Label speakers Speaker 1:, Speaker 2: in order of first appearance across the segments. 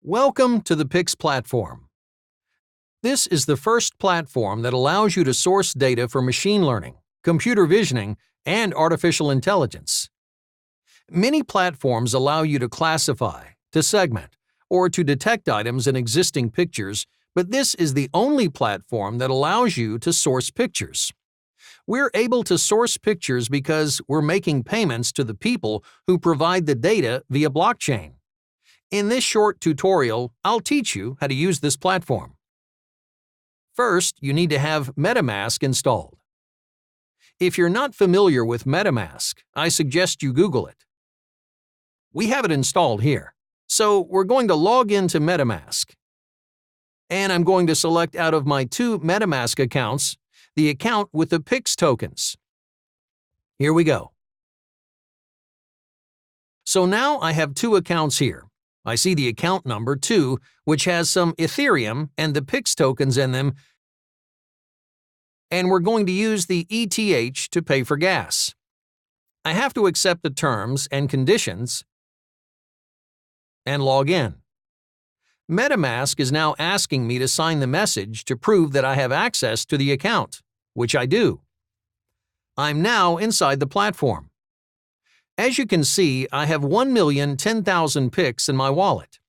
Speaker 1: Welcome to the PIX platform. This is the first platform that allows you to source data for machine learning, computer visioning, and artificial intelligence. Many platforms allow you to classify, to segment, or to detect items in existing pictures, but this is the only platform that allows you to source pictures. We're able to source pictures because we're making payments to the people who provide the data via blockchain. In this short tutorial, I'll teach you how to use this platform. First, you need to have Metamask installed. If you're not familiar with Metamask, I suggest you Google it. We have it installed here, so we're going to log into Metamask. And I'm going to select out of my two Metamask accounts, the account with the PIX tokens. Here we go. So now I have two accounts here. I see the account number 2, which has some Ethereum and the PIX tokens in them, and we're going to use the ETH to pay for gas. I have to accept the terms and conditions and log in. Metamask is now asking me to sign the message to prove that I have access to the account, which I do. I'm now inside the platform. As you can see, I have 1,010,000 PIX in my wallet.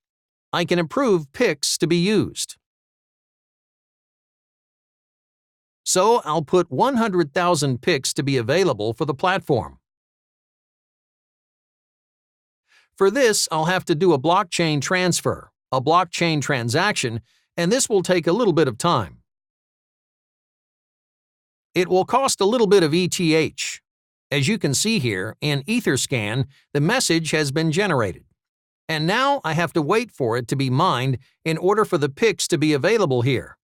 Speaker 1: I can approve PIX to be used. So I'll put 100,000 PIX to be available for the platform. For this, I'll have to do a blockchain transfer, a blockchain transaction, and this will take a little bit of time. It will cost a little bit of ETH. As you can see here, in Etherscan, the message has been generated. And now I have to wait for it to be mined in order for the PIX to be available here.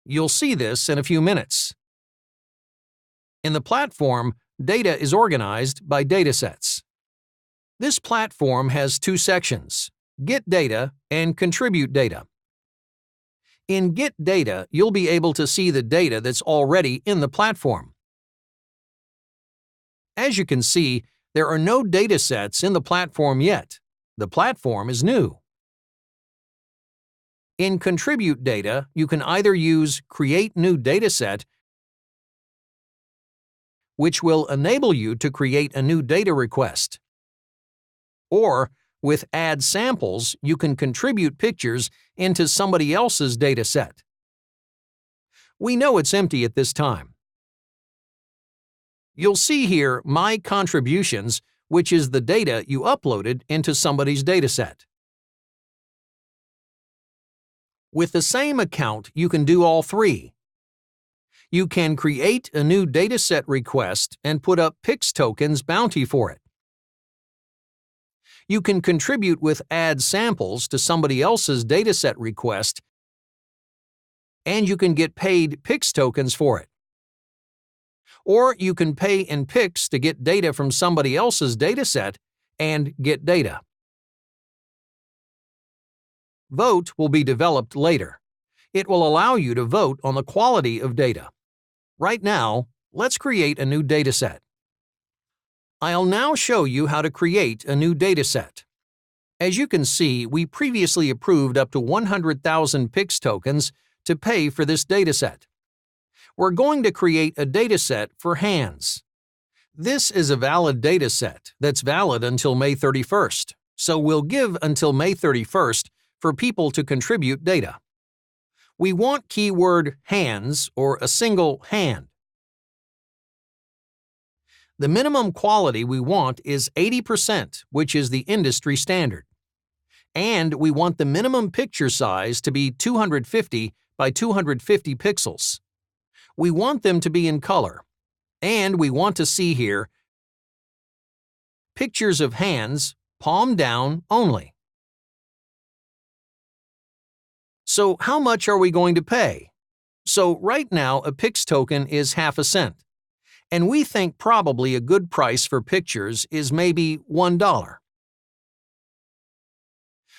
Speaker 1: You'll see this in a few minutes. In the platform, data is organized by datasets. This platform has two sections, Get Data and Contribute Data. In Get Data, you'll be able to see the data that's already in the platform. As you can see, there are no datasets in the platform yet. The platform is new. In Contribute Data, you can either use Create New Dataset, which will enable you to create a new data request. Or, with Add Samples, you can contribute pictures into somebody else's dataset. We know it's empty at this time. You'll see here My Contributions, which is the data you uploaded into somebody's dataset. With the same account, you can do all three. You can create a new dataset request and put up PIX tokens bounty for it. You can contribute with Add Samples to somebody else's dataset request, and you can get paid PIX tokens for it. Or you can pay in PIX to get data from somebody else's dataset and get data. Vote will be developed later. It will allow you to vote on the quality of data. Right now, let's create a new dataset. I'll now show you how to create a new dataset. As you can see, we previously approved up to 100,000 PIX tokens to pay for this dataset. We're going to create a dataset for hands. This is a valid dataset that's valid until May 31st, so we'll give until May 31st for people to contribute data. We want keyword hands or a single hand. The minimum quality we want is 80%, which is the industry standard. And we want the minimum picture size to be 250 by 250 pixels. We want them to be in color, and we want to see here pictures of hands, palm down only. So how much are we going to pay? So right now a PIX token is half a cent, and we think probably a good price for pictures is maybe $1.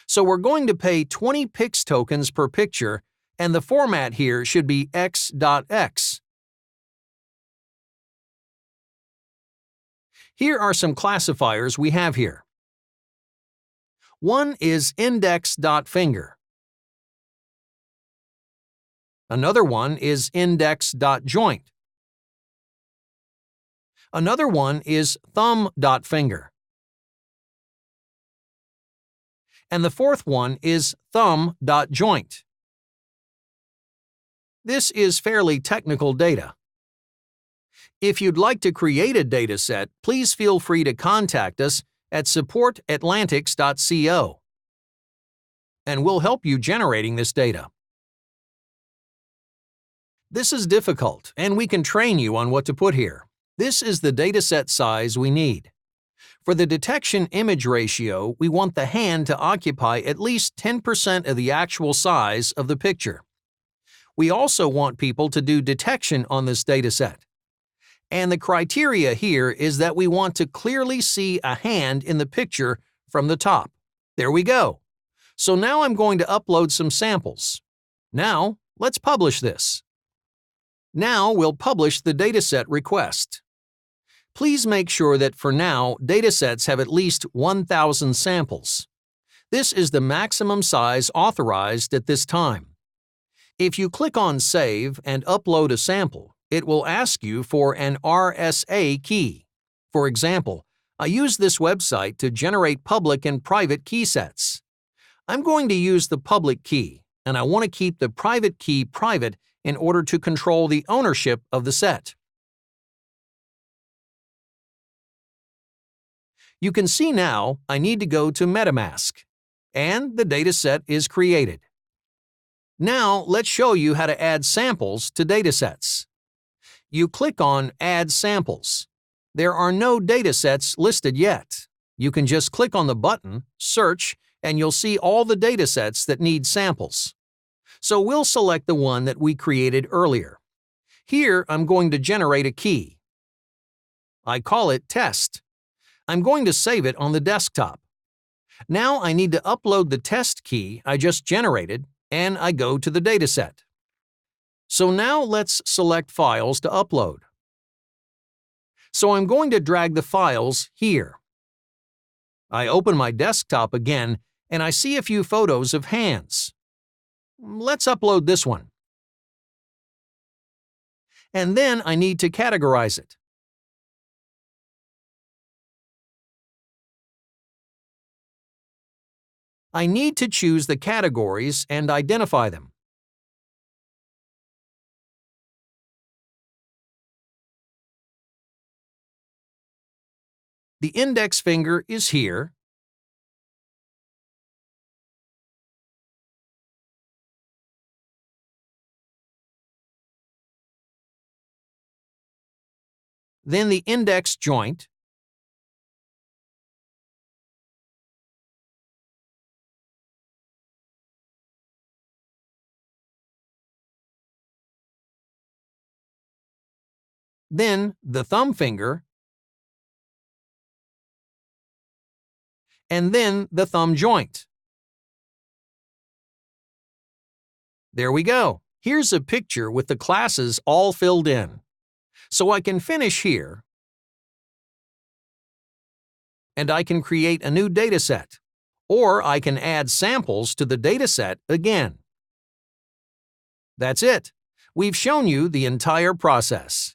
Speaker 1: So we're going to pay 20 PIX tokens per picture, and the format here should be x.x. Here are some classifiers we have here. One is index.finger. Another one is index.joint. Another one is thumb.finger. And the fourth one is thumb.joint. This is fairly technical data. If you'd like to create a dataset, please feel free to contact us at supportatlantics.co, and we'll help you generating this data. This is difficult, and we can train you on what to put here. This is the dataset size we need. For the detection image ratio, we want the hand to occupy at least 10% of the actual size of the picture. We also want people to do detection on this dataset. And the criteria here is that we want to clearly see a hand in the picture from the top. There we go. So now I'm going to upload some samples. Now, let's publish this. Now we'll publish the dataset request. Please make sure that for now, datasets have at least 1,000 samples. This is the maximum size authorized at this time. If you click on Save and upload a sample, it will ask you for an RSA key. For example, I use this website to generate public and private key sets. I'm going to use the public key, and I want to keep the private key private in order to control the ownership of the set. You can see now I need to go to Metamask, and the dataset is created. Now let's show you how to add samples to datasets. You click on Add Samples. There are no datasets listed yet. You can just click on the button, Search, and you'll see all the datasets that need samples. So we'll select the one that we created earlier. Here I'm going to generate a key. I call it Test. I'm going to save it on the desktop. Now I need to upload the test key I just generated, and I go to the dataset. So now let's select Files to upload. So I'm going to drag the files here. I open my desktop again, and I see a few photos of hands. Let's upload this one. And then I need to categorize it. I need to choose the categories and identify them. The index finger is here. Then the index joint. Then the thumb finger. And then the thumb joint. There we go. Here's a picture with the classes all filled in. So I can finish here, and I can create a new dataset, or I can add samples to the dataset again. That's it. We've shown you the entire process.